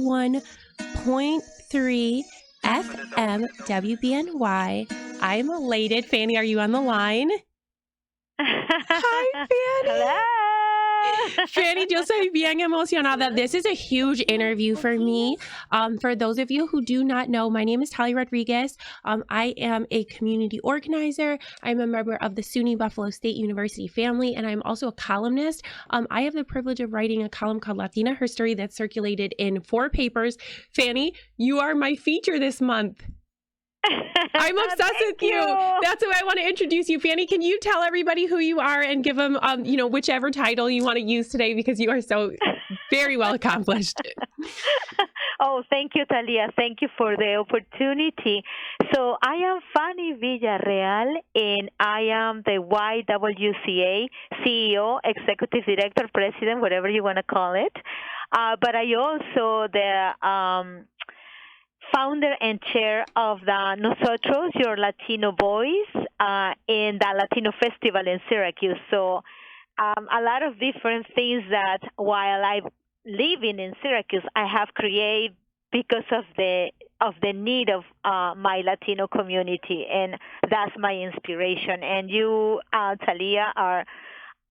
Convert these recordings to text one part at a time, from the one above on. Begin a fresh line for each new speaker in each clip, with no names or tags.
91.3 FM WBNY. I'm elated. Fanny, are you on the line? Hi, Fanny.
Hello.
Fanny, yo soy bien emocionada. This is a huge interview for me. For those of you who do not know, my name is Talia Rodriguez. I am a community organizer. I'm a member of the SUNY Buffalo State University family, and I'm also a columnist. I have the privilege of writing a column called Latina History that's circulated in 4 papers. Fanny, you are my feature this month. I'm obsessed with you. That's why I want to introduce you. Fanny, can you tell everybody who you are and give them, whichever title you want to use today, because you are so very well accomplished.
Oh, thank you, Talia. Thank you for the opportunity. So I am Fanny Villarreal, and I am the YWCA CEO, Executive Director, President, whatever you want to call it. But I also the founder and chair of the Nosotros, Your Latino Voice, in the Latino Festival in Syracuse. So a lot of different things that while I'm living in Syracuse, I have created because of the need of my Latino community, and that's my inspiration. And you, Talia, are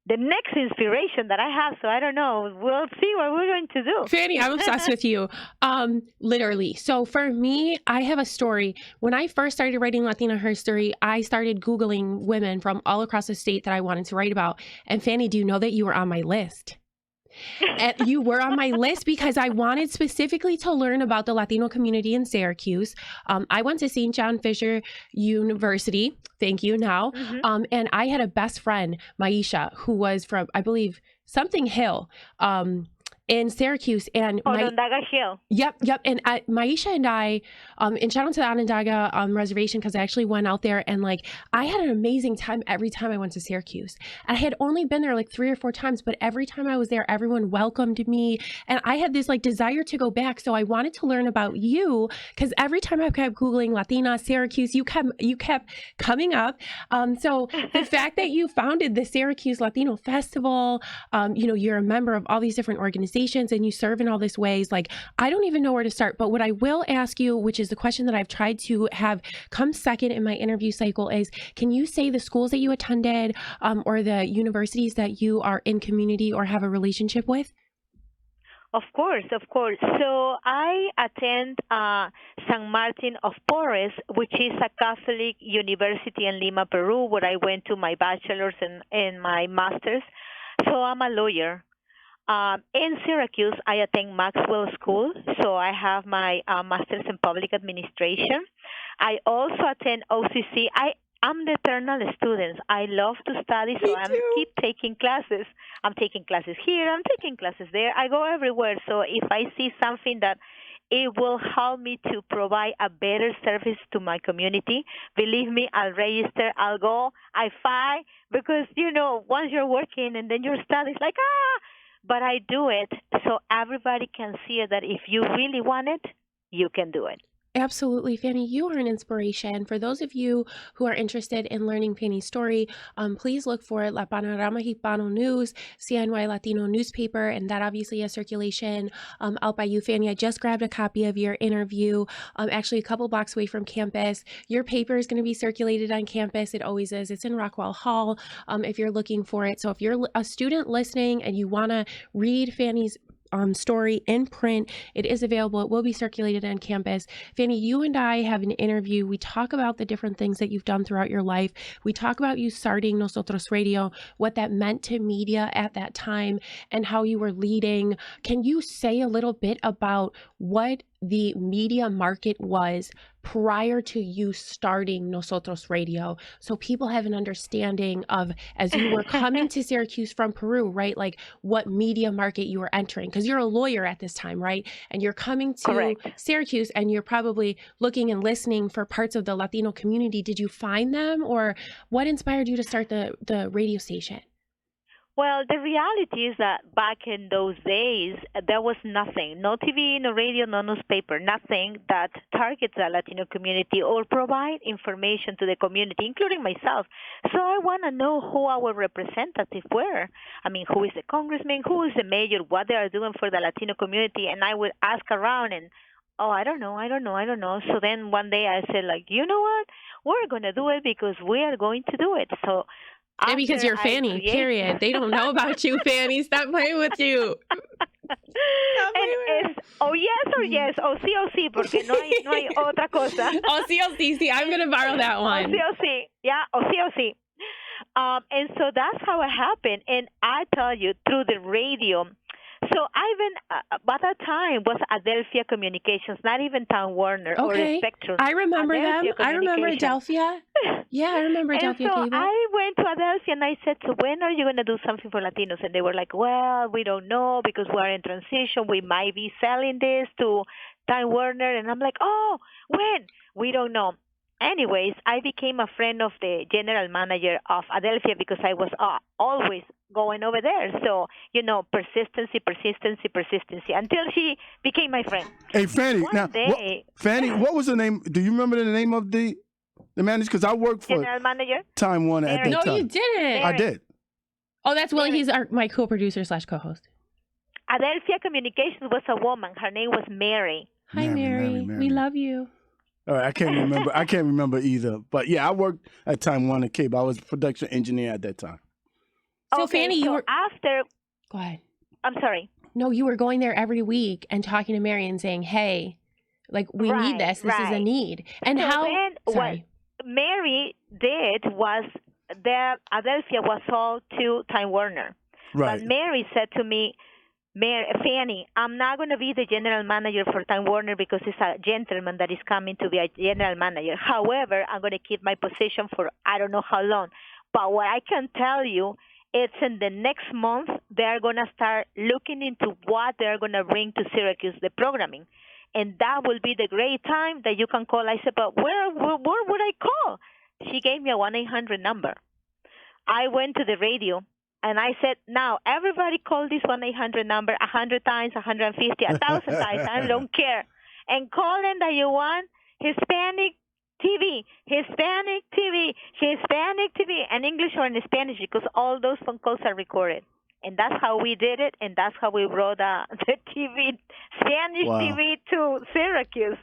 the next inspiration that I have, so I don't know. We'll see what we're going to do.
Fanny, I'm obsessed with you, literally. So for me, I have a story. When I first started writing Latina history, I started Googling women from all across the state that I wanted to write about. And Fanny, do you know that you were on my list? And you were on my list because I wanted specifically to learn about the Latino community in Syracuse. I went to St. John Fisher University. Thank you now.
Mm-hmm.
And I had a best friend, Maisha, who was from, I believe, something Hill in Syracuse. And
Onondaga Hill.
Yep. And Maisha and I, and shout out to the Onondaga reservation, because I actually went out there and I had an amazing time every time I went to Syracuse. And I had only been there 3 or 4 times, but every time I was there, everyone welcomed me. And I had this desire to go back. So I wanted to learn about you, because every time I kept Googling Latina, Syracuse, you kept coming up. So the fact that you founded the Syracuse Latino Festival, you're a member of all these different organizations, and you serve in all these ways. I don't even know where to start, but what I will ask you, which is the question that I've tried to have come second in my interview cycle, is can you say the schools that you attended, or the universities that you are in community or have a relationship with?
Of course. So I attend San Martin of Porres, which is a Catholic university in Lima, Peru, where I went to my bachelor's and my master's. So I'm a lawyer. In Syracuse, I attend Maxwell School, so I have my master's in public administration. I also attend OCC. I'm the eternal student. I love to study, so I keep taking classes. I'm taking classes here, I'm taking classes there. I go everywhere. So if I see something that it will help me to provide a better service to my community, believe me, I'll register, I'll go, I fight, because, once you're working and then you're studying, it's but I do it so everybody can see that if you really want it, you can do it.
Absolutely, Fanny, you are an inspiration. For those of you who are interested in learning Fanny's story, please look for La Panorama Hispano News, CNY Latino newspaper, and that obviously has circulation out by you, Fanny. I just grabbed a copy of your interview, actually a couple blocks away from campus. Your paper is going to be circulated on campus. It always is. It's in Rockwell Hall if you're looking for it. So if you're a student listening and you want to read Fanny's story in print, it is available. It will be circulated on campus. Fanny, you and I have an interview. We talk about the different things that you've done throughout your life. We talk about you starting Nosotros Radio, what that meant to media at that time, and how you were leading. Can you say a little bit about what the media market was prior to you starting Nosotros Radio, so people have an understanding of, as you were coming to Syracuse from Peru, right? What media market you were entering, because you're a lawyer at this time, right? And you're coming to
Correct.
Syracuse and you're probably looking and listening for parts of the Latino community. Did you find them, or what inspired you to start the radio station?
Well, the reality is that back in those days, there was nothing, no TV, no radio, no newspaper, nothing that targets the Latino community or provide information to the community, including myself. So I want to know who our representatives were. I mean, who is the congressman, who is the mayor, what they are doing for the Latino community, and I would ask around and oh, I don't know, I don't know, I don't know. So then one day I said, like, you know what? We're going to do it because we are going to do it. So
And because
after
you're
I
Fanny,
create
period. They don't know about you, Fanny. Stop playing with you. Stop
and
playing with
es o yes o sí porque no hay otra cosa.
Oh, CLCC. I'm going to borrow that one.
O sí, yeah, o sí. And so that's how it happened. And I tell you, through the radio. So Ivan, by that time, was Adelphia Communications, not even Time Warner or
Okay.
Spectrum.
I remember them.
Adelphia
I remember
Communications.
Adelphia. Yeah, I remember
And
Adelphia
so
Cable.
I went to Adelphia and I said, so when are you going to do something for Latinos? And they were like, well, we don't know because we're in transition. We might be selling this to Time Warner. And I'm like, oh, when? We don't know. Anyways, I became a friend of the general manager of Adelphia because I was always going over there. So, persistency until she became my friend.
Hey, Fanny.
One day,
Fanny, what was the name? Do you remember the name of the manager? Because I worked for
general manager?
Time Warner at that
No,
time.
you didn't.
I did.
Oh, that's Willie. He's my co-producer / co-host.
Adelphia Communications was a woman. Her name was Mary.
Hi, Mary. We love you.
All right, I can't remember. I can't remember either. But yeah, I worked at Time Warner Cable. I was production engineer at that time.
So,
Okay,
Fanny, you
so
were.
after.
Go ahead.
I'm sorry.
No, you were going there every week and talking to Mary and saying, "Hey, like we need this. This is a need." And
so
how?
Then
Sorry.
what Mary did was that Adelphia was sold to Time Warner.
Right.
But Mary said to me, Fanny, I'm not going to be the general manager for Time Warner because it's a gentleman that is coming to be a general manager. However, I'm going to keep my position for I don't know how long. But what I can tell you, it's in the next month they're going to start looking into what they're going to bring to Syracuse, the programming. And that will be the great time that you can call. I said, but where would I call? She gave me a 1-800 number. I went to the radio. And I said, now, everybody call this 1-800 number 100 times, 150, 1,000 times. I don't care. And call in that you want Hispanic TV, Hispanic TV, Hispanic TV, and English or in Spanish because all those phone calls are recorded. And that's how we did it, and that's how we brought the TV, Spanish TV to Syracuse.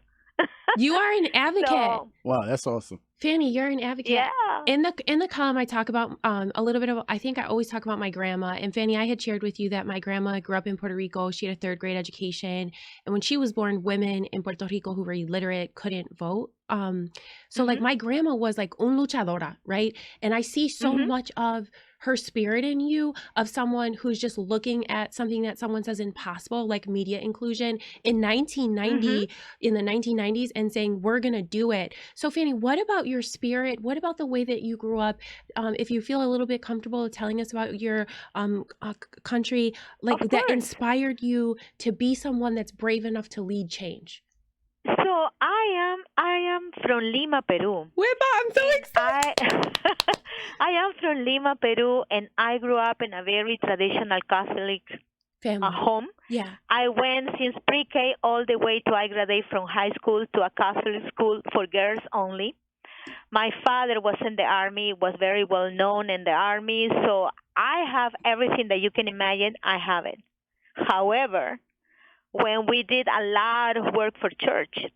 You are an advocate.
So,
wow, that's awesome.
Fanny, you're an advocate.
Yeah.
In the column, I talk about a little bit of. I think I always talk about my grandma. And Fanny, I had shared with you that my grandma grew up in Puerto Rico. She had a 3rd grade education, and when she was born, women in Puerto Rico who were illiterate couldn't vote. So like my grandma was like un luchadora, right? And I see so much of her spirit in you, of someone who's just looking at something that someone says impossible, like media inclusion in 1990, in the 1990s, and saying, we're going to do it. So Fanny, what about your spirit? What about the way that you grew up? If you feel a little bit comfortable telling us about your country, like that inspired you to be someone that's brave enough to lead change.
So I am from Lima, Peru.
I'm so excited.
I am from Lima, Peru, and I grew up in a very traditional Catholic
family
home.
Yeah.
I went since pre-K all the way to I graduated from high school to a Catholic school for girls only. My father was in the army, was very well known in the army, so I have everything that you can imagine. I have it. However, when we did a lot of work for church,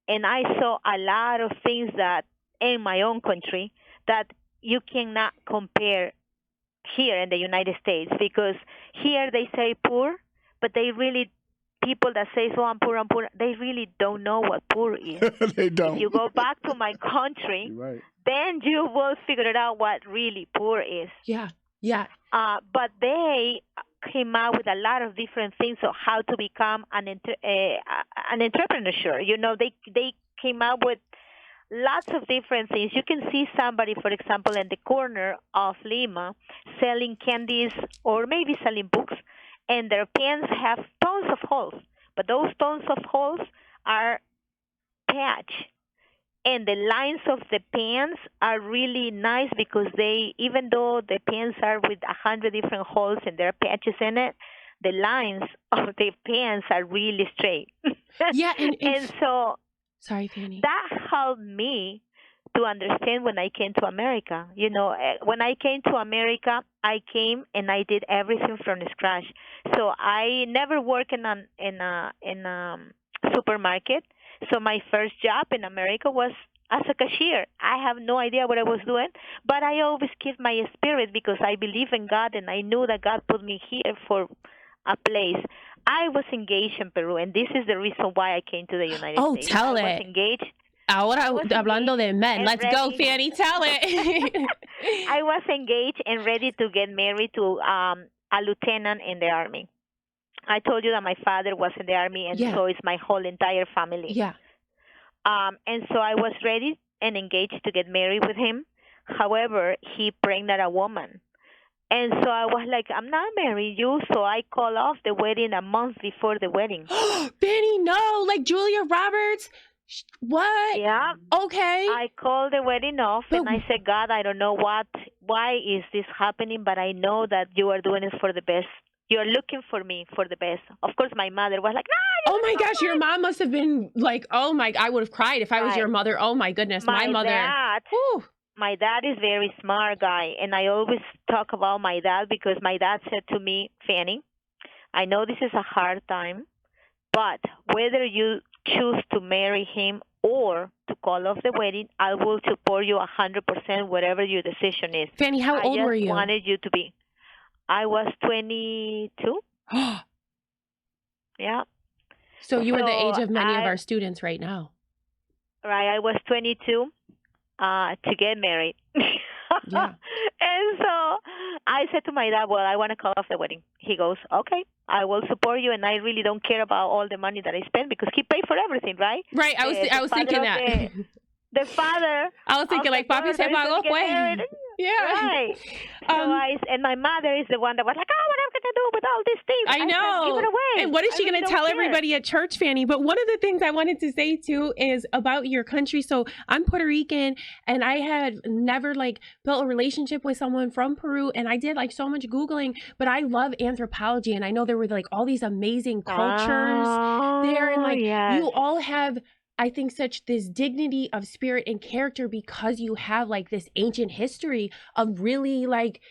and I saw a lot of things that in my own country that you cannot compare here in the United States, because here they say poor, but they really, people that say, so I'm poor, they really don't know what poor is.
They don't.
If you go back to my country,
Right.
then you will figure it out what really poor is.
Yeah. Yeah.
But they came out with a lot of different things of how to become an entrepreneur. You know, they came up with lots of different things. You can see somebody, for example, in the corner of Lima selling candies or maybe selling books, and their pens have tons of holes. But those tons of holes are patch. and the lines of the pants are really nice because they, even though the pants are with 100 different holes and there are patches in it, the lines of the pants are really straight.
Yeah,
And so
sorry, Fanny.
that helped me to understand when I came to America. When I came to America, I came and I did everything from scratch. So I never worked in a supermarket. So my first job in America was as a cashier. I have no idea what I was doing, but I always keep my spirit because I believe in God and I knew that God put me here for a place. I was engaged in Peru, and this is the reason why I came to the United
Oh,
States.
tell
I was
it.
engaged.
Ahora
I was
hablando
engaged
de men.
and
Let's go,
ready.
Fanny. Tell it.
I was engaged and ready to get married to a lieutenant in the army. I told you that my father was in the army, and
Yeah.
so is my whole entire family.
Yeah.
And so I was ready and engaged to get married with him. However, he pregnant a woman. And so I was like, I'm not marrying you. So I called off the wedding a month before the wedding.
Fanny, no. Like Julia Roberts? What?
Yeah.
Okay.
I called the wedding off
But
and I said, God, I don't know why is this happening, but I know that you are doing it for the best. You're looking for me for the best. Of course, my mother was like, no,
oh my gosh, your mom must have been like, oh my, I would have cried if I was your
right.
mother. Oh my goodness, my
My
mother.
dad,
Whew.
my dad is very smart guy, and I always talk about my dad because my dad said to me, Fanny, I know this is a hard time, but whether you choose to marry him or to call off the wedding, I will support you 100% whatever your decision is.
Fanny, how
I
old were
just
you?
wanted you to be. I was 22. Yeah.
So you were the age
So
of many of our students right now.
I was 22 to get married.
Yeah.
And so I said to my dad, well, I want to call off the wedding. He goes, okay, I will support you, and I really don't care about all the money that I spend because he paid for everything, right?
Right. I was thinking that.
The father.
I was thinking like, papi se pagó, pues. Yeah.
Right. So and my mother is the one that was like, oh, what am I going to do with all these things?
I know.
Said, give it away.
And what is she going to tell
care.
everybody at church, Fanny? But one of the things I wanted to say too is about your country. So I'm Puerto Rican, and I had never like built a relationship with someone from Peru, and I did like so much Googling, but I love anthropology, and I know there were like all these amazing cultures there, and like you all have, I think, such this dignity of spirit and character because you have like this ancient history of really like,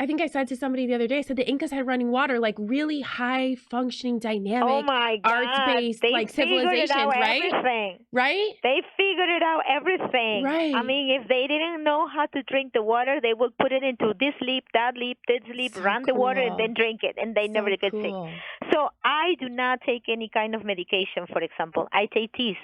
I think I said to somebody the other day, I said the Incas had running water, like really high functioning, dynamic,
oh my God,
arts-based like civilizations, right?
Everything.
Right?
They figured it out everything.
Right.
I mean, if they didn't know how to drink the water, they would put it into this leap,
So
run the water, and
cool.
then drink it, and they
So
never get
cool.
sick. So I do not take any kind of medication, for example. I take teas.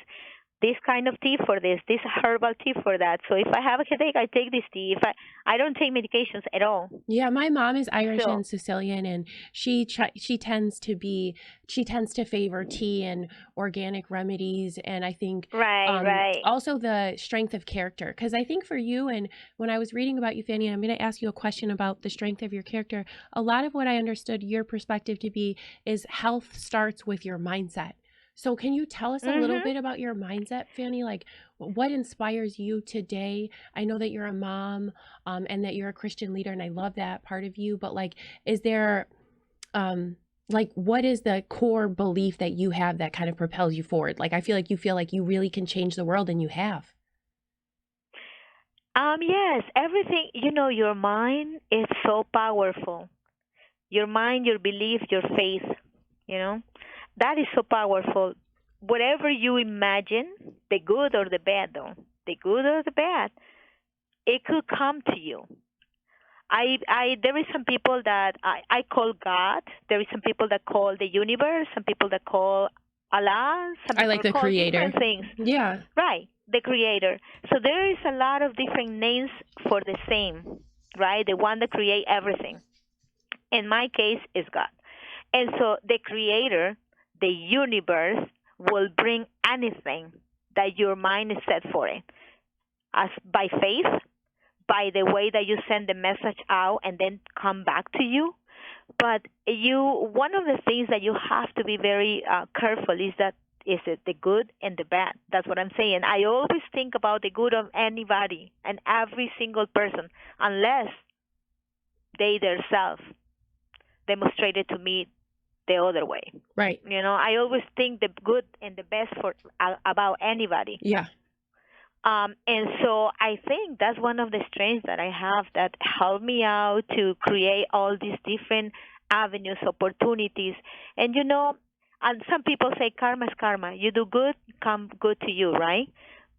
This kind of tea for this herbal tea for that. So if I have a headache, I take this tea. If I don't take medications at all.
Yeah, my mom is Irish and Sicilian, and she tends to favor tea and organic remedies, and I think
right.
also the strength of character, because I think for you, and when I was reading about you, Fanny, and I'm going to ask you a question about the strength of your character, a lot of what I understood your perspective to be is health starts with your mindset. So can you tell us a little bit about your mindset, Fanny? Like, what inspires you today? I know that you're a mom and that you're a Christian leader, and I love that part of you. But like, is there, like, what is the core belief that you have that kind of propels you forward? Like, I feel like you really can change the world, and you have.
Yes, everything, your mind is so powerful. Your mind, your belief, your faith, that is so powerful. Whatever you imagine, the good or the bad, though, the good or the bad, it could come to you. There is some people that I call God. There is some people that call the universe. Some people that call Allah. Some people
I like the
call
creator.
different things.
Yeah.
Right, the creator. So there is a lot of different names for the same, right? The one that create everything. In my case, is God. And so the creator, the universe, will bring anything that your mind is set for it. As by faith, by the way that you send the message out and then come back to you. But one of the things that you have to be very careful is that is it the good and the bad. That's what I'm saying. I always think about the good of anybody and every single person, unless they themselves demonstrated to me the other way.
Right.
I always think the good and the best for about anybody.
Yeah.
And so I think that's one of the strengths that I have that help me out to create all these different avenues, opportunities. And and some people say karma is karma. You do good, come good to you, right?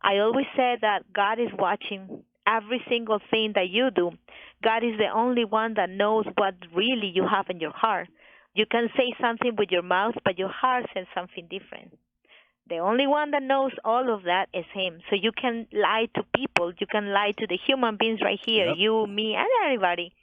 I always say that God is watching every single thing that you do. God is the only one that knows what really you have in your heart. You can say something with your mouth, but your heart says something different. The only one that knows all of that is him. So you can lie to people. You can lie to the human beings right here,
Yep.
you, me, and everybody.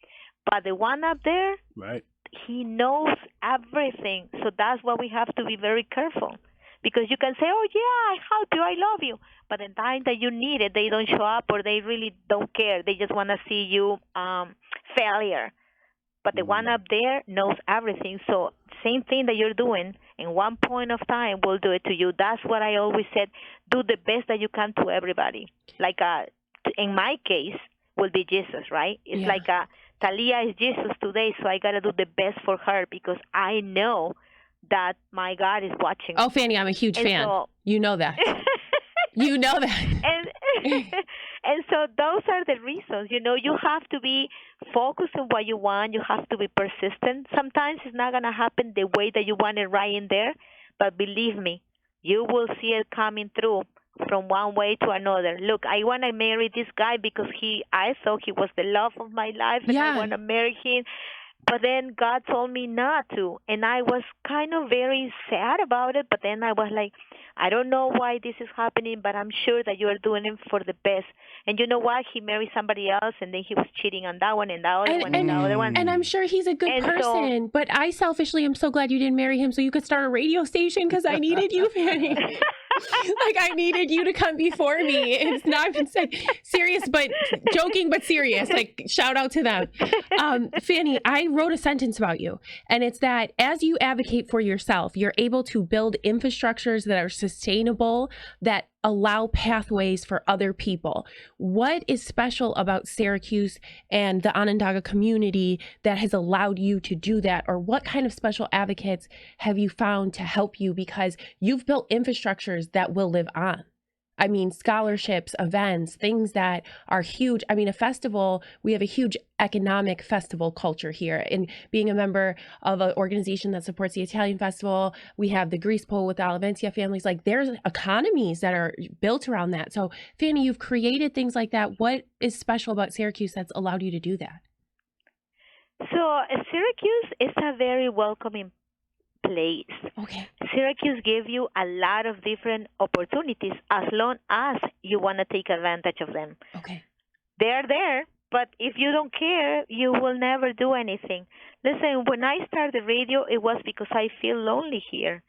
But the one up there,
Right.
he knows everything. So that's why we have to be very careful. Because you can say, oh, yeah, I help you, I love you. But the time that you need it, they don't show up or they really don't care. They just want to see you failure. But the one up there knows everything. So same thing that you're doing in one point of time will do it to you. That's what I always said. Do the best that you can to everybody. Like in my case, will be Jesus, right? It's
Yeah.
like Talia is Jesus today, so I gotta do the best for her because I know that my God is watching.
Oh, Fanny, I'm a huge
And
fan.
so-
You know that. You know that.
and and so those are the reasons. You have to be focused on what you want. You have to be persistent. Sometimes it's not gonna happen the way that you want it right in there, but believe me, you will see it coming through from one way to another. Look, I want to marry this guy because I thought he was the love of my life, and
Yeah.
I want to marry him. But then God told me not to, and I was kind of very sad about it. But then I was like, I don't know why this is happening, but I'm sure that you are doing it for the best. And you know what? He married somebody else, and then he was cheating on that one and that other one and the other one.
And I'm sure he's a good
And so-
person, but I selfishly am so glad you didn't marry him so you could start a radio station because I needed you, Fanny. Like I needed you to come before me. It's not even serious, but joking, but serious. Like shout out to them. Fanny, I wrote a sentence about you, and it's that as you advocate for yourself, you're able to build infrastructures that are sustainable, that allow pathways for other people. What is special about Syracuse and the Onondaga community that has allowed you to do that? Or what kind of special advocates have you found to help you? Because you've built infrastructures that will live on. I mean, scholarships, events, things that are huge. I mean, a festival, we have a huge economic festival culture here. And being a member of an organization that supports the Italian festival, we have the Grease Pole with the Alaventia families. Like there's economies that are built around that. So Fanny, you've created things like that. What is special about Syracuse that's allowed you to do that?
So Syracuse is a very welcoming place.
Okay.
Syracuse gives you a lot of different opportunities as long as you want to take advantage of them.
Okay.
They're there, but if you don't care, you will never do anything. Listen, when I started radio, it was because I feel lonely here.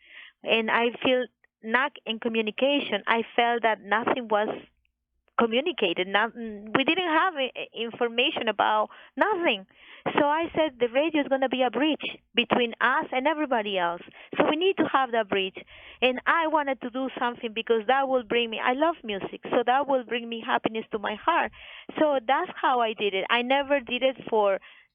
And I feel not in communication. I felt that nothing was communicated. We didn't have information about nothing. So I said the radio is going to be a bridge between us and everybody else. So we need to have that bridge. And I wanted to do something because that will bring me, I love music, so that will bring me happiness to my heart. So that's how I did it. I never did it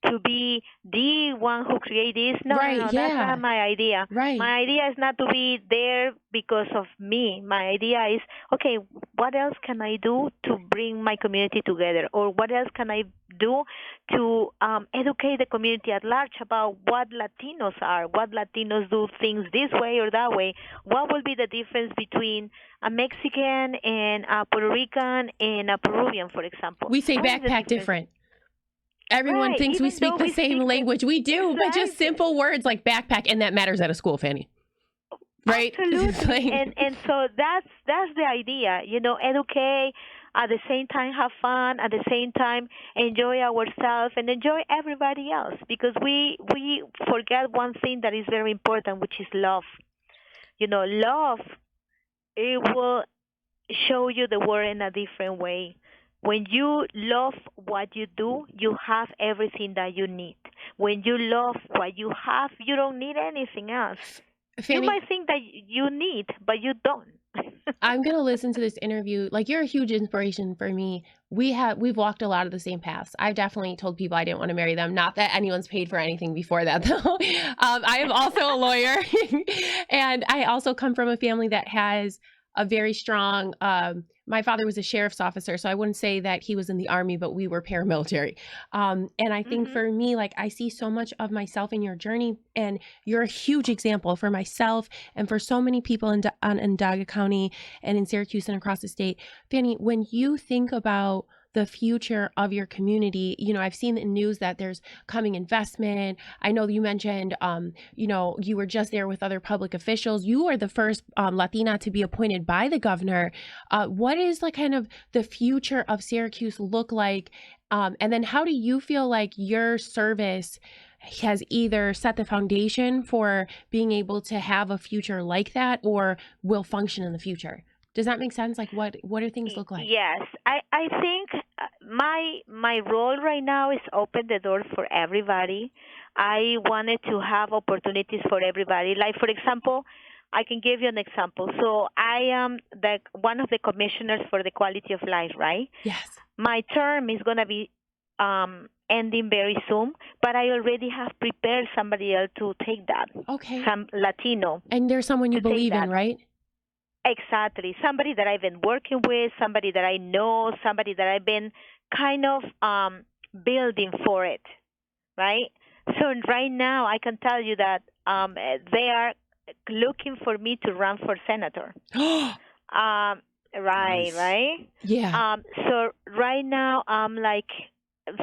to be the one who created this. No,
Right,
no,
yeah.
that's not my idea.
Right.
My idea is not to be there because of me. My idea is, okay, what else can I do to bring my community together? Or what else can I do to educate the community at large about what Latinos are, what Latinos do things this way or that way? What will be the difference between a Mexican and a Puerto Rican and a Peruvian, for example?
We say
What is the
backpack
difference?
different. Everyone
Right,
thinks we
even
speak
though
the
we
same
speak
language. We do, but just
exactly.
simple words like backpack, and that matters at a school, Fanny. Right?
Absolutely.
Like-
and so that's the idea, educate, at the same time have fun, at the same time enjoy ourselves and enjoy everybody else, because we forget one thing that is very important, which is love. Love, it will show you the world in a different way. When you love what you do, you have everything that you need. When you love what you have, you don't need anything else. You
Fanny,
might think that you need, but you don't.
I'm gonna listen to this interview. Like, you're a huge inspiration for me. We've walked a lot of the same paths. I've definitely told people I didn't want to marry them. Not that anyone's paid for anything before that, though. I am also a lawyer, and I also come from a family that has a very strong. My father was a sheriff's officer, so I wouldn't say that he was in the army, but we were paramilitary. And I think
Hmm.
for me, like, I see so much of myself in your journey, and you're a huge example for myself and for so many people in Onondaga County and in Syracuse and across the state. Fanny, when you think about the future of your community, I've seen in news that there's coming investment. I know you mentioned, you were just there with other public officials. You are the first Latina to be appointed by the governor. What is like kind of the future of Syracuse look like? And then how do you feel like your service has either set the foundation for being able to have a future like that, or will function in the future? Does that make sense? Like, what do things look like?
Yes, I think my role right now is open the door for everybody. I wanted to have opportunities for everybody. Like, for example, I can give you an example. So I am the one of the commissioners for the quality of life, right?
Yes.
My term is gonna be ending very soon, but I already have prepared somebody else to take that,
Okay.
some Latino
And there's someone you
to take
believe in,
that.
right?
Exactly. Somebody that I've been working with, somebody that I know, somebody that I've been kind of building for it, right? So right now, I can tell you that they are looking for me to run for senator. Um, right,
Nice.
right.
Yeah.
So right now, I'm like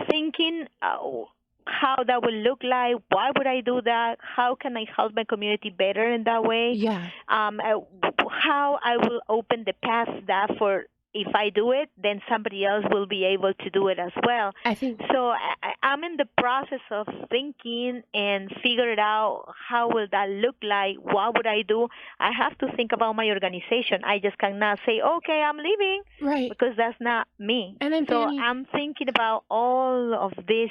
thinking how that would look like. Why would I do that? How can I help my community better in that way?
Yeah.
How I will open the path that for if I do it, then somebody else will be able to do it as well.
I think
So I'm in the process of thinking and figure it out. How will that look like? What would I do? I have to think about my organization. I just cannot say, okay, I'm leaving,
right.
because that's not me.
And then
So
Fanny,
I'm thinking about all of these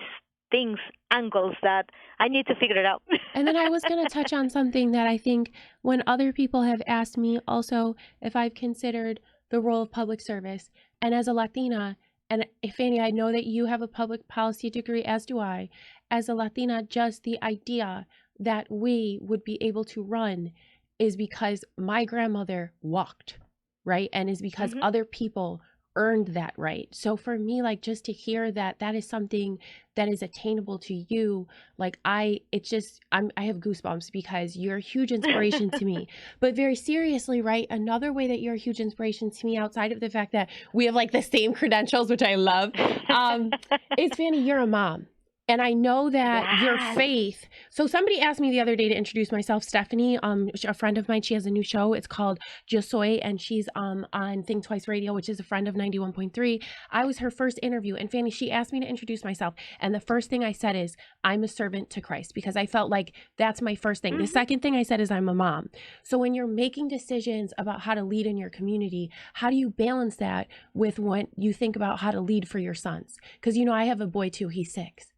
things, angles that I need to figure it out.
and then I was going to touch on something that I think when other people have asked me also if I've considered the role of public service, and as a Latina, and Fanny, I know that you have a public policy degree, as do I. As a Latina, just the idea that we would be able to run is because my grandmother walked, right? And is because
Hmm.
other people earned that right. So for me, like, just to hear that that is something that is attainable to you, like, I have goosebumps because you're a huge inspiration to me. But very seriously, right, another way that you're a huge inspiration to me, outside of the fact that we have like the same credentials, which I love, is, Fanny, you're a mom. And I know that your
Yes.
faith. So somebody asked me the other day to introduce myself, Stephanie, a friend of mine. She has a new show. It's called Yo Soy, and she's on Think Twice Radio, which is a friend of 91.3. I was her first interview, and Fanny, she asked me to introduce myself, and the first thing I said is I'm a servant to Christ, because I felt like that's my first thing. The
Hmm.
second thing I said is I'm a mom. So when you're making decisions about how to lead in your community, how do you balance that with what you think about how to lead for your sons? Because I have a boy too. He's 6.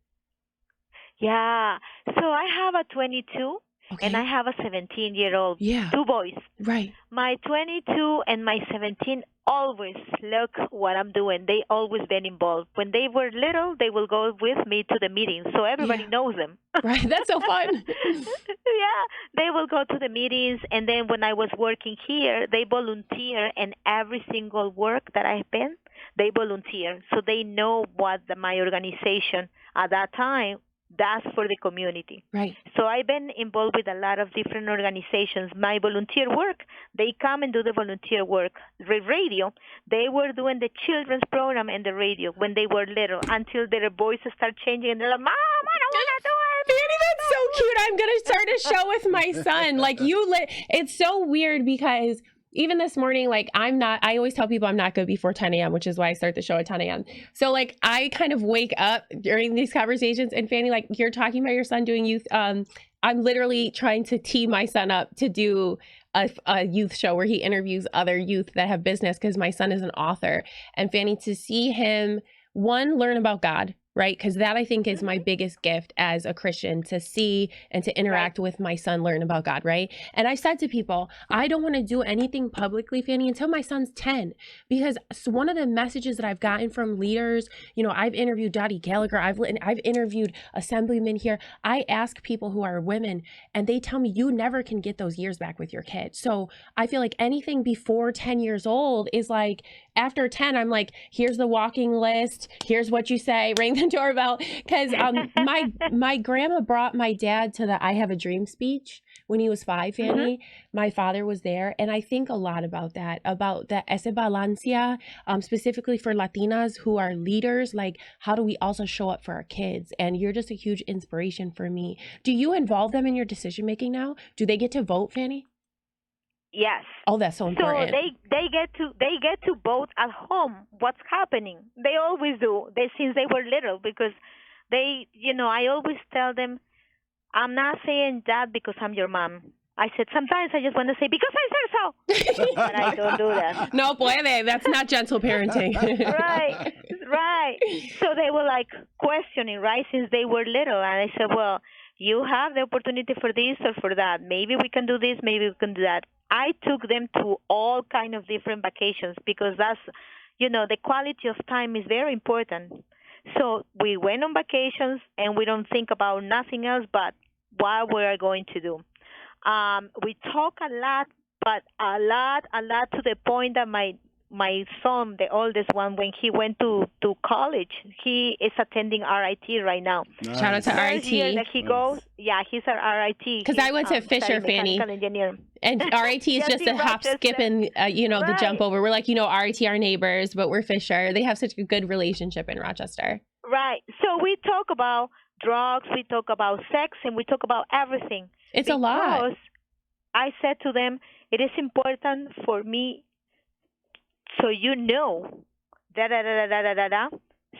Yeah. So I have a 22 and I
Okay.
have a 17-year-old,
Yeah.
two boys.
Right.
My 22 and my 17 always look what I'm doing. They always been involved. When they were little, they will go with me to the meetings, so everybody
Yeah.
knows them.
Right. That's so fun.
Yeah, they will go to the meetings, and then when I was working here, they volunteer, and every single work that I've been, they volunteer, so they know what my organization at that time does for the community.
Right.
So I've been involved with a lot of different organizations. My volunteer work, they come and do the volunteer work. Radio, they were doing the children's program in the radio when they were little, until their voices start changing and they're like, Mom, I don't want to do it.
Fanny, that's so cute. I'm gonna start a show with my son. Like, it's so weird because even this morning, like, I always tell people I'm not good before 10 a.m., which is why I start the show at 10 a.m. So, like, I kind of wake up during these conversations, and Fanny, like, you're talking about your son doing youth. I'm literally trying to tee my son up to do a youth show where he interviews other youth that have business, because my son is an author. And Fanny, to see him, one, learn about God, right? Because that I think is my biggest gift as a Christian, to see and to interact with my son, learn about God, right? And I said to people, I don't want to do anything publicly, Fanny, until my son's 10, because one of the messages that I've gotten from leaders, you know, I've interviewed Dottie Gallagher, I've interviewed assemblymen here. I ask people who are women, and they tell me you never can get those years back with your kid. So I feel like anything before 10 years old is like, after 10, I'm like, here's the walking list. Here's what you say. Ring the doorbell. Because my grandma brought my dad to the I Have a Dream speech when he was 5, Fanny. My father was there. And I think a lot about that, about the ese balancia, specifically for Latinas who are leaders. Like, how do we also show up for our kids? And you're just a huge inspiration for me. Do you involve them in your decision making now? Do they get to vote, Fanny?
Yes.
Oh, that's so important.
So they get to vote at home. What's happening? They always do. Since they were little, because they, I always tell them, I'm not saying that because I'm your mom. I said sometimes I just want to say because I said so, but I don't do that.
No puede. That's not gentle parenting.
Right. So they were like questioning, right, since they were little, and I said, well, you have the opportunity for this or for that. Maybe we can do this. Maybe we can do that. I took them to all kind of different vacations because that's, the quality of time is very important. So we went on vacations and we don't think about nothing else but what we are going to do. We talk a lot, but a lot to the point that my son, the oldest one, when he went to college, he is attending RIT right now.
Nice.
Shout out to
First
RIT.
year that he goes, he's at RIT.
Because I went to Fisher, Fanny.
Engineer.
And RIT is just a hop, skip, and the jump over. We're like, RIT are neighbors, but we're Fisher. They have such a good relationship in Rochester.
Right. So we talk about drugs, we talk about sex, and we talk about everything.
It's a lot.
Because I said to them, it is important for me so da da da da da da da.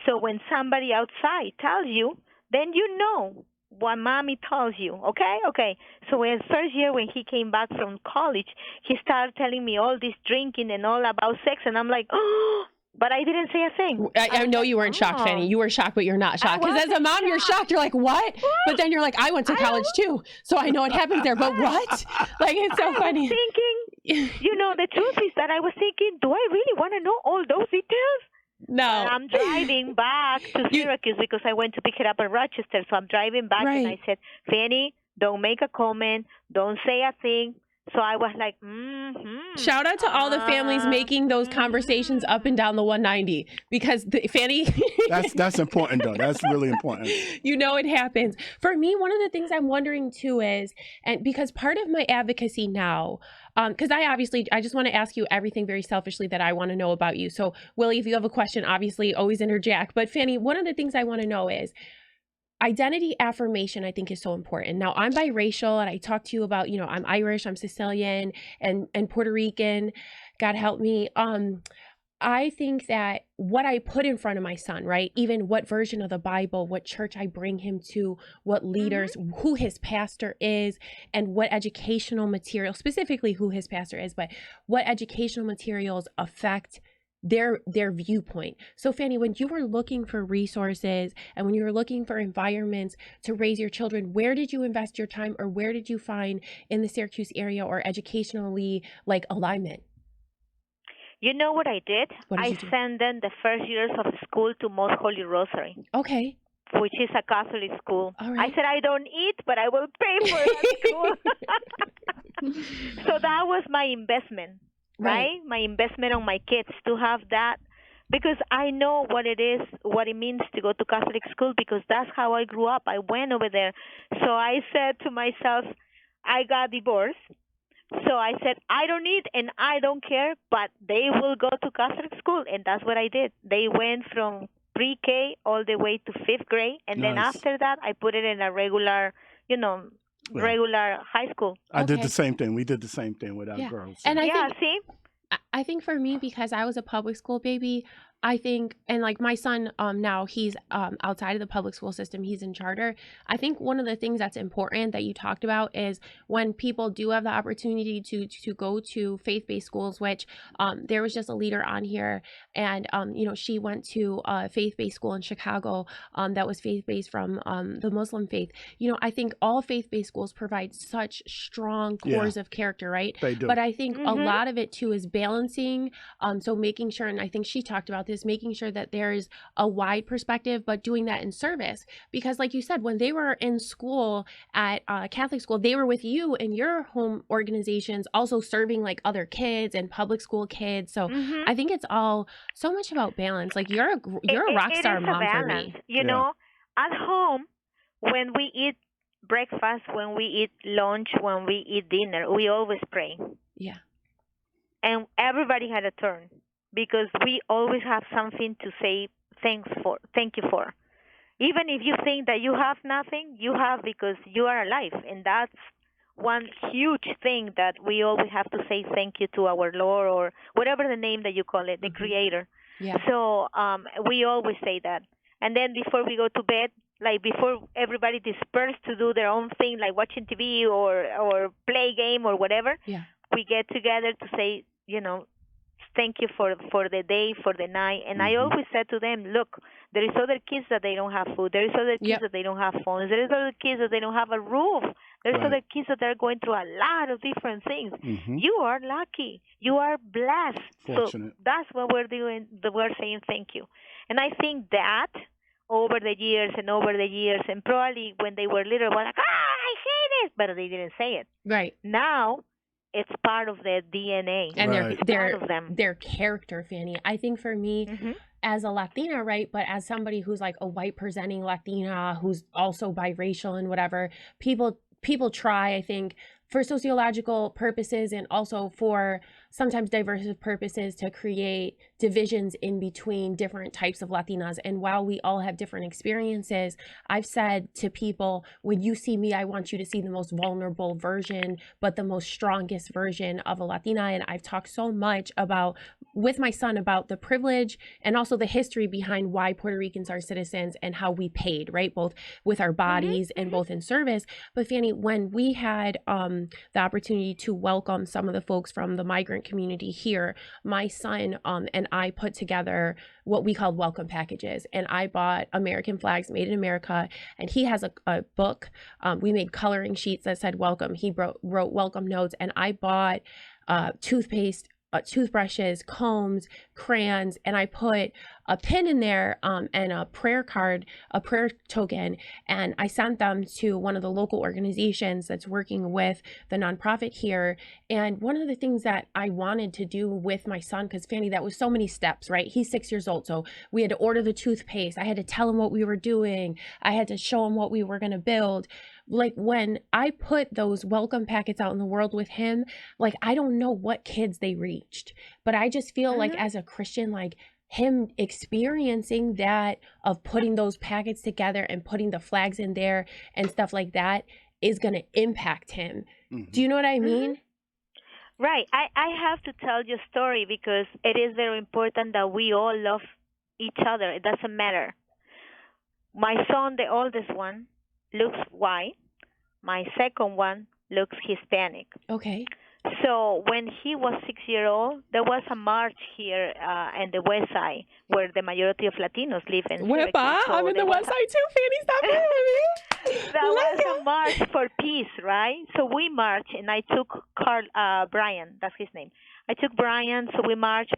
So when somebody outside tells you, then you know what mommy tells you. Okay. So in first year when he came back from college, he started telling me all this drinking and all about sex, and I'm like, oh. But I didn't say a thing.
I know you weren't shocked, Fanny. You were shocked, but you're not shocked. Because as a mom, you're shocked. You're like, what? But then you're like, I went to college too, so I know it happens there. But what? Like, it's so funny.
Thinking, the truth is that I was thinking, do I really want to know all those details?
No.
I'm driving back to Syracuse because I went to pick it up in Rochester. So I'm driving back and I said, Fanny, don't make a comment. Don't say a thing. So I was like,
Shout out to all the families making those conversations up and down the 190, because Fanny.
That's important though. That's really important.
It happens. For me, one of the things I'm wondering too is, and because part of my advocacy now, because I just want to ask you everything very selfishly that I want to know about you. So Willie, if you have a question, obviously always interject. But Fanny, one of the things I want to know is, identity affirmation, I think, is so important. Now, I'm biracial, and I talk to you about, I'm Irish, I'm Sicilian, and Puerto Rican. God help me. I think that what I put in front of my son, right? Even what version of the Bible, what church I bring him to, what leaders, who his pastor is, and what educational material, specifically who his pastor is, but what educational materials affect their viewpoint. So Fanny, when you were looking for resources and when you were looking for environments to raise your children, where did you invest your time, or where did you find in the Syracuse area or educationally like alignment?
You know what I did? I sent them the first years of school to Most Holy Rosary.
Okay.
Which is a Catholic school.
All right.
I said, I don't eat, but I will pay for that school. So that was my investment. Right? My investment on my kids to have that, because I know what it is, what it means to go to Catholic school, because that's how I grew up. I went over there. So I said to myself, I got divorced. So I said, I don't need and I don't care, but they will go to Catholic school. And that's what I did. They went from pre-K all the way to 5th grade. And then after that, I put it in a regular, regular high school.
I did the same thing. We did the same thing with our girls.
And
see?
I think for me, because I was a public school baby, I think, and like my son, now he's outside of the public school system, he's in charter. I think one of the things that's important that you talked about is when people do have the opportunity to go to faith-based schools, which there was just a leader on here, and she went to a faith-based school in Chicago that was faith-based from the Muslim faith. I think all faith-based schools provide such strong cores of character, right?
They do.
But I think a lot of it too is balancing. So making sure, and I think she talked about this, making sure that there's a wide perspective, but doing that in service. Because like you said, when they were in school at Catholic school, they were with you and your home organizations also serving like other kids and public school kids. So I think it's all so much about balance. Like you're a rock star mom for me.
You know, at home, when we eat breakfast, when we eat lunch, when we eat dinner, we always pray.
Yeah.
And everybody had a turn because we always have something to say thank you for. Even if you think that you have nothing, you have because you are alive. And that's one huge thing that we always have to say thank you to our Lord or whatever the name that you call it, the Creator.
Yeah.
So we always say that. And then before we go to bed, like before everybody disperses to do their own thing, like watching TV or play game or whatever, we get together to say, thank you for the day, for the night. And I always said to them, look, there is other kids that they don't have food. There is other kids that they don't have phones. There is other kids that they don't have a roof. There's other kids that are going through a lot of different things. You are lucky. You are blessed.
Fortunate.
So that's what we're doing. We're saying thank you. And I think that over the years, and probably when they were little, were like, I hate it, but they didn't say it.
Right.
Now, it's part of their DNA.
And
it's
their character, Fanny. I think for me, as a Latina, right, but as somebody who's like a white presenting Latina, who's also biracial and whatever, people try, I think, for sociological purposes and also for sometimes diverse purposes to create divisions in between different types of Latinas. And while we all have different experiences, I've said to people, when you see me, I want you to see the most vulnerable version, but the most strongest version of a Latina. And I've talked so much with my son about the privilege and also the history behind why Puerto Ricans are citizens and how we paid, right? Both with our bodies and both in service. But Fanny, when we had the opportunity to welcome some of the folks from the migrant community here, my son and I put together what we called welcome packages. And I bought American flags made in America. And he has a book. We made coloring sheets that said welcome. He wrote welcome notes. And I bought toothpaste, toothbrushes, combs, crayons, and I put a pin in there and a prayer card, a prayer token, and I sent them to one of the local organizations that's working with the nonprofit here. And one of the things that I wanted to do with my son, because Fanny, that was so many steps, right? He's 6 years old, so we had to order the toothpaste. I had to tell him what we were doing. I had to show him what we were going to build. Like when I put those welcome packets out in the world with him, like I don't know what kids they reached, but I just feel like as a Christian, like him experiencing that of putting those packets together and putting the flags in there and stuff like that is going to impact him. Do you know what I mean?
Right. I have to tell you a story because it is very important that we all love each other. It doesn't matter. My son, the oldest one, looks white. My second one looks Hispanic.
Okay.
So when he was 6 years old, there was a march here in the West Side where the majority of Latinos live in.
I'm in the West Side too, Fanny. Stop it.
That was a march for peace, right? So we marched, and I took Brian, that's his name. I took Brian, so we marched,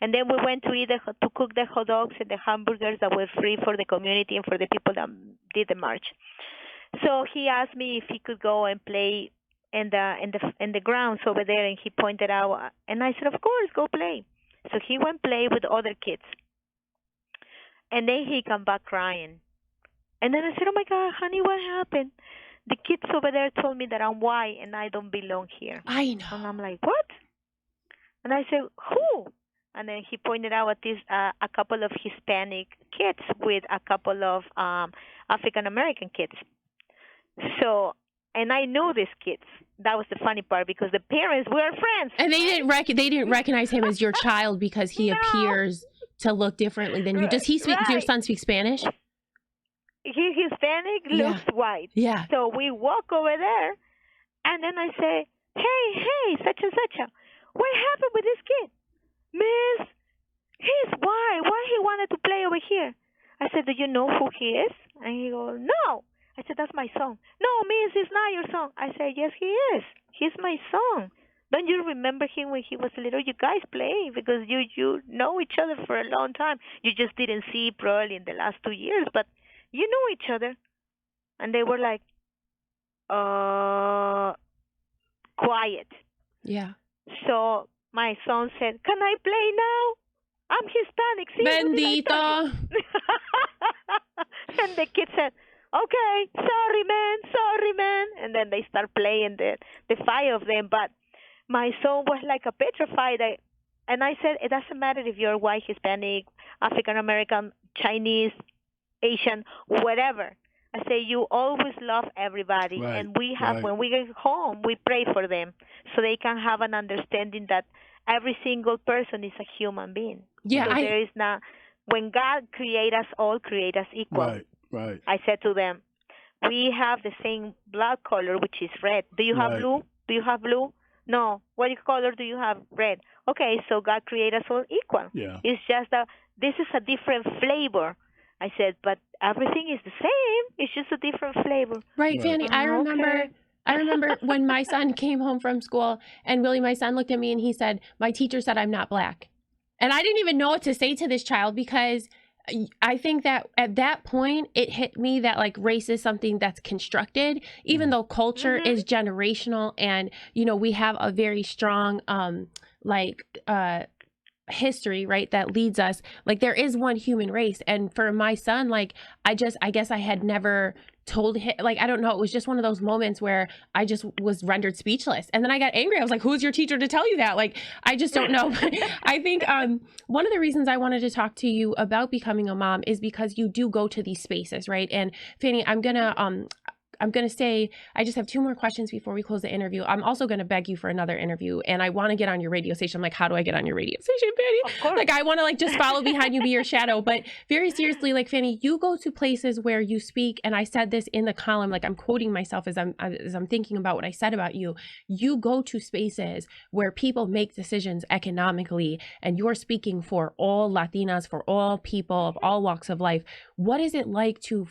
and then we went to cook the hot dogs and the hamburgers that were free for the community and for the people that did the march. So he asked me if he could go and play in the grounds over there, and he pointed out, and I said, of course, go play. So he went play with other kids, and then he come back crying, and then I said, oh my God, honey, what happened? The kids over there told me that I'm white and I don't belong here.
I know.
And I'm like, what? And I said, who? And then he pointed out at this a couple of Hispanic kids with a couple of African American kids. So, and I knew these kids. That was the funny part because the parents were friends.
And they didn't recognize him as your child because he appears to look differently than you. Does your son speak Spanish?
He's Hispanic, looks white.
Yeah.
So we walk over there, and then I say, hey, such and such. What happened with this kid? Miss, he's white. Why he wanted to play over here? I said, do you know who he is? And he goes, no. I said, that's my son. No, miss, it's not your son. I said, yes, he is. He's my son. Don't you remember him when he was little? You guys play because you know each other for a long time. You just didn't see probably in the last 2 years, but you know each other. And they were like, quiet.
Yeah.
So my son said, can I play now? I'm Hispanic. See,
Bendito.
And the kid said, okay, sorry, man. And then they start playing the five of them. But my son was like a petrified. And I said, it doesn't matter if you're white, Hispanic, African American, Chinese, Asian, whatever. I say you always love everybody,
Right,
and we have when we get home, we pray for them so they can have an understanding that every single person is a human being.
Yeah,
so there is not. When God create us all, create us equal.
Right.
I said to them, we have the same blood color, which is red. Do you have blue? Do you have blue? No. What color do you have? Red. Okay, so God created us all equal.
Yeah.
It's just that this is a different flavor. I said, but everything is the same. It's just a different flavor.
Right, Fanny. I remember when my son came home from school, and Willie, my son, looked at me and he said, my teacher said I'm not black. And I didn't even know what to say to this child, because I think that at that point it hit me that like race is something that's constructed, even though culture is generational, and we have a very strong history, right, that leads us. Like, there is one human race. And for my son, like, I guess I had never told him, like, I don't know, it was just one of those moments where I just was rendered speechless, and then I got angry. I was like, who's your teacher to tell you that? Like, I just don't know. I think one of the reasons I wanted to talk to you about becoming a mom is because you do go to these spaces, right? And Fanny, I'm gonna say, I just have 2 more questions before we close the interview. I'm also gonna beg you for another interview, and I want to get on your radio station. I'm like, how do I get on your radio station, Fanny?
Of course.
Like, I want to like just follow behind you, be your shadow. But very seriously, like, Fanny, you go to places where you speak, and I said this in the column, like, I'm quoting myself as I'm thinking about what I said about you. You go to spaces where people make decisions economically, and you're speaking for all Latinas, for all people of all walks of life. What is it like to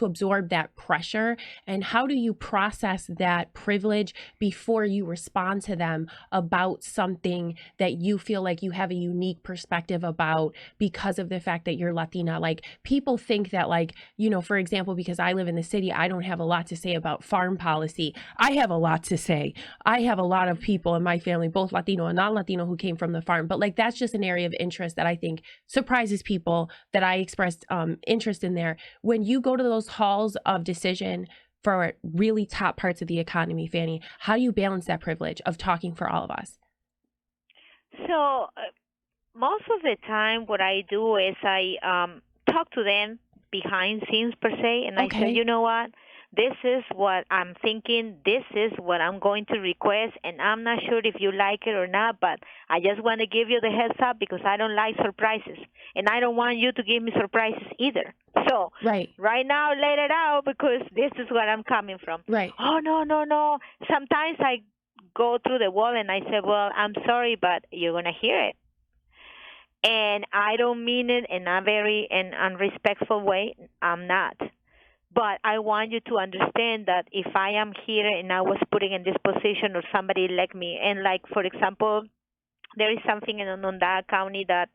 absorb that pressure? And how do you process that privilege before you respond to them about something that you feel like you have a unique perspective about because of the fact that you're Latina? Like, people think that, like, for example, because I live in the city, I don't have a lot to say about farm policy. I have a lot to say. I have a lot of people in my family, both Latino and non-Latino, who came from the farm. But like, that's just an area of interest that I think surprises people, that I expressed interest in there. When you go to those halls of decision for really top parts of the economy, Fanny, how do you balance that privilege of talking for all of us?
So most of the time, what I do is I talk to them behind scenes per se, and I say, you know what? This is what I'm thinking. This is what I'm going to request, and I'm not sure if you like it or not, but I just want to give you the heads up because I don't like surprises, and I don't want you to give me surprises either. So right now, let it out because this is where I'm coming from.
Right.
Oh, no. Sometimes I go through the wall and I say, well, I'm sorry, but you're going to hear it. And I don't mean it in a very unrespectful way. I'm not. But I want you to understand that if I am here and I was put in this position or somebody like me, and like, for example, there is something in Onondaga County that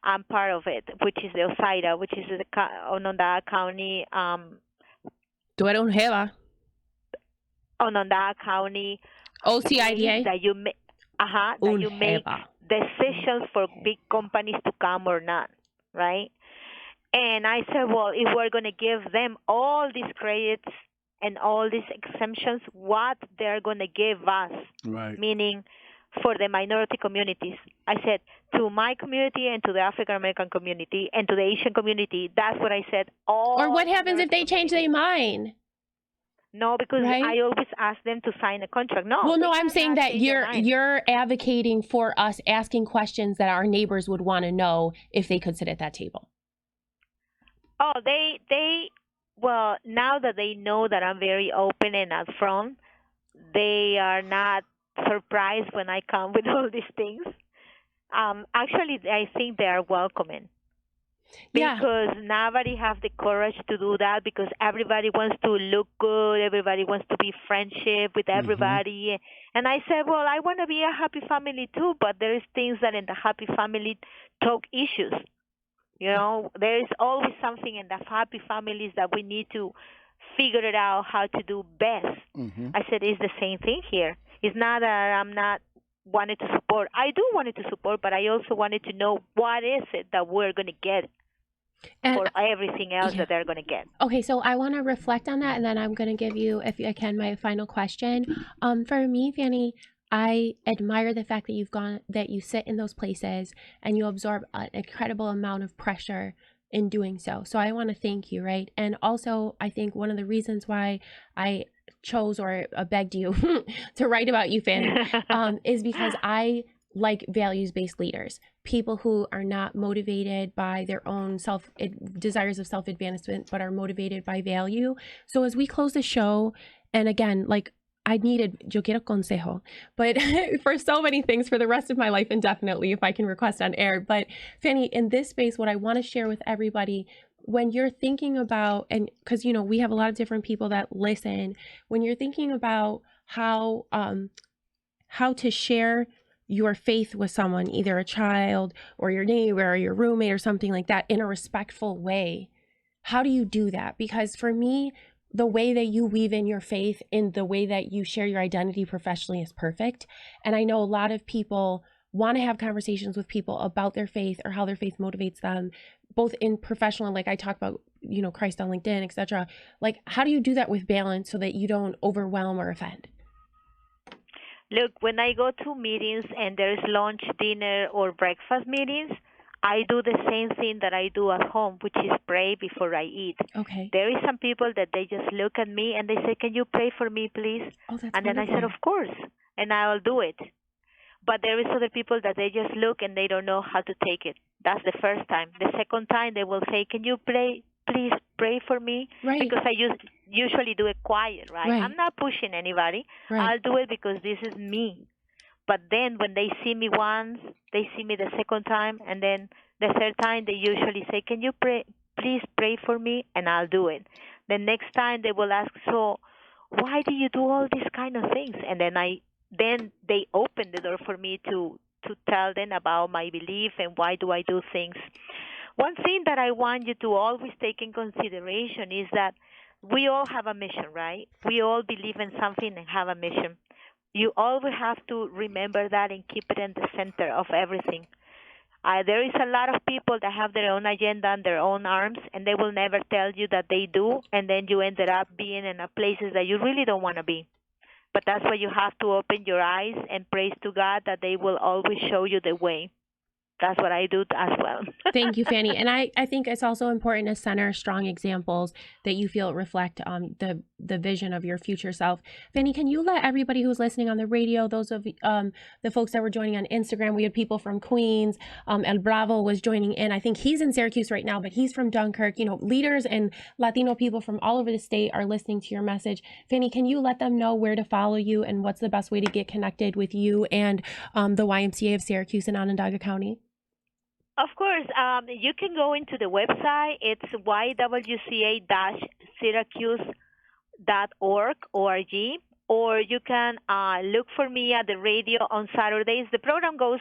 I'm part of it, which is the OSIDA, which is the Onondaga County.
Tú eres un jeva.
Onondaga County.
OCIDA.
That you make decisions for big companies to come or not, right? And I said, well, if we're going to give them all these credits and all these exemptions, what they're going to give us, meaning for the minority communities. I said, to my community and to the African American community and to the Asian community, that's what I said.
Or what happens if they change their mind?
No, because
right?
I always ask them to sign a contract. No,
Well,
they
no, I'm saying
cannot
that
change their mind.
you're advocating for us asking questions that our neighbors would want to know if they could sit at that table.
Oh, well, now that they know that I'm very open and upfront, they are not surprised when I come with all these things. Actually, I think they are welcoming
Yeah.
because nobody have the courage to do that because everybody wants to look good, everybody wants to be friendship with
Mm-hmm.
everybody. And I said, well, I want to be a happy family too, but there is things that in the happy family talk issues. You know, there is always something in the happy families that we need to figure it out how to do best.
Mm-hmm.
I said it's the same thing here. It's not that I'm not wanted to support. I do wanted to support, but I also wanted to know what is it that we're going to get
And
for everything else
yeah.
that they're going to get.
Okay, so I want to reflect on that, and then I'm going to give you, if I can, my final question. For me, Fanny, I admire the fact that that you sit in those places and you absorb an incredible amount of pressure in doing so. So I want to thank you, right? And also, I think one of the reasons why I chose or begged you to write about you, Fanny, is because I like values-based leaders, people who are not motivated by their own desires of self-advancement, but are motivated by value. So as we close the show, and again, like I needed yo quiero consejo, but for so many things for the rest of my life indefinitely, if I can request on air. But Fanny, in this space, what I want to share with everybody, when you're thinking about, and because we have a lot of different people that listen, when you're thinking about how to share your faith with someone, either a child or your neighbor or your roommate or something like that, in a respectful way, how do you do that? Because for me, the way that you weave in your faith in the way that you share your identity professionally is perfect. And I know a lot of people want to have conversations with people about their faith or how their faith motivates them, both in professional, like I talk about, Christ on LinkedIn, etc. Like, how do you do that with balance so that you don't overwhelm or offend?
Look, when I go to meetings and there's lunch, dinner, or breakfast meetings, I do the same thing that I do at home, which is pray before I eat.
Okay.
There is some people that they just look at me and they say, "Can you pray for me, please?"
Oh, that's
And then I said,
wonderful.
"Of course," and I'll do it. But there is other people that they just look and they don't know how to take it. That's the first time. The second time they will say, "Can you pray, please pray for me?"
Right.
Because I usually do it quiet, right?
Right.
I'm not pushing anybody.
Right.
I'll do it because this is me. But then when they see me once, they see me the second time, and then the third time they usually say, "Can you pray, please pray for me?" And I'll do it. The next time they will ask, "So, why do you do all these kind of things?" And then they open the door for me to tell them about my belief and why do I do things. One thing that I want you to always take in consideration is that we all have a mission, right? We all believe in something and have a mission. You always have to remember that and keep it in the center of everything. There is a lot of people that have their own agenda and their own arms, and they will never tell you that they do, and then you ended up being in a places that you really don't want to be. But that's why you have to open your eyes and praise to God that they will always show you the way. That's what I do as well.
Thank you, Fanny. And I think it's also important to center strong examples that you feel reflect the vision of your future self. Fanny, can you let everybody who's listening on the radio, those of the folks that were joining on Instagram, we had people from Queens, El Bravo was joining in. I think he's in Syracuse right now, but he's from Dunkirk. Leaders and Latino people from all over the state are listening to your message. Fanny, can you let them know where to follow you and what's the best way to get connected with you and the YMCA of Syracuse and Onondaga County?
Of course, you can go into the website. It's ywca-syracuse.org, or you can look for me at the radio on Saturdays. The program goes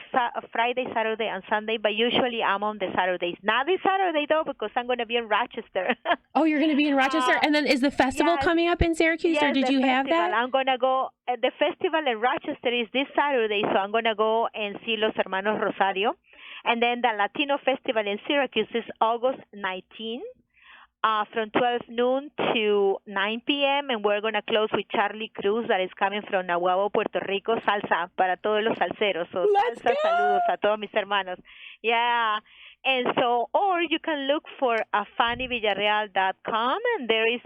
Friday, Saturday, and Sunday, but usually I'm on the Saturdays. Not this Saturday, though, because I'm going to be in Rochester.
Oh, you're going to be in Rochester? And then is the festival
yes,
coming up in Syracuse, or
yes,
did
the
you have
festival.
that?
I'm going to go. The festival in Rochester is this Saturday, so I'm going to go and see Los Hermanos Rosario. And then the Latino Festival in Syracuse is August 19, from 12 noon to 9 p.m. And we're going to close with Charlie Cruz, that is coming from Nahuabo, Puerto Rico. Salsa para todos los salseros. So
Let's
salsa,
go!
saludos a todos mis hermanos. Yeah. And so, or you can look for fannyvillarreal.com, and there is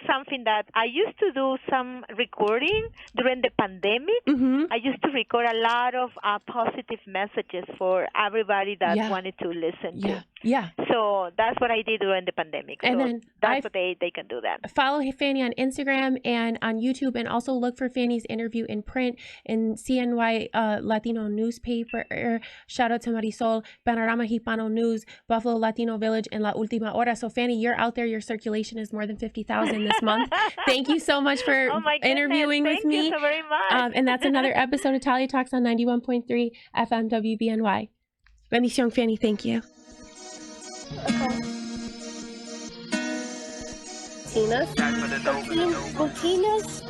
something that I used to do some recording during the pandemic.
Mm-hmm.
I used to record a lot of positive messages for everybody that
Yeah.
wanted to listen to.
Yeah.
So that's what I did during the pandemic.
And
so
then
that's what they can do that.
Follow Fanny on Instagram and on YouTube, and also look for Fanny's interview in print in CNY Latino newspaper. Shout out to Marisol, Panorama Hispano News, Buffalo Latino Village, and La Última Hora. So Fanny, you're out there. Your circulation is more than 50,000 this month. Thank you so much for interviewing with me.
Thank you so very much.
And that's another episode of Talia Talks on 91.3 FM WBNY. Bendición, Fanny. Thank you.
Butinas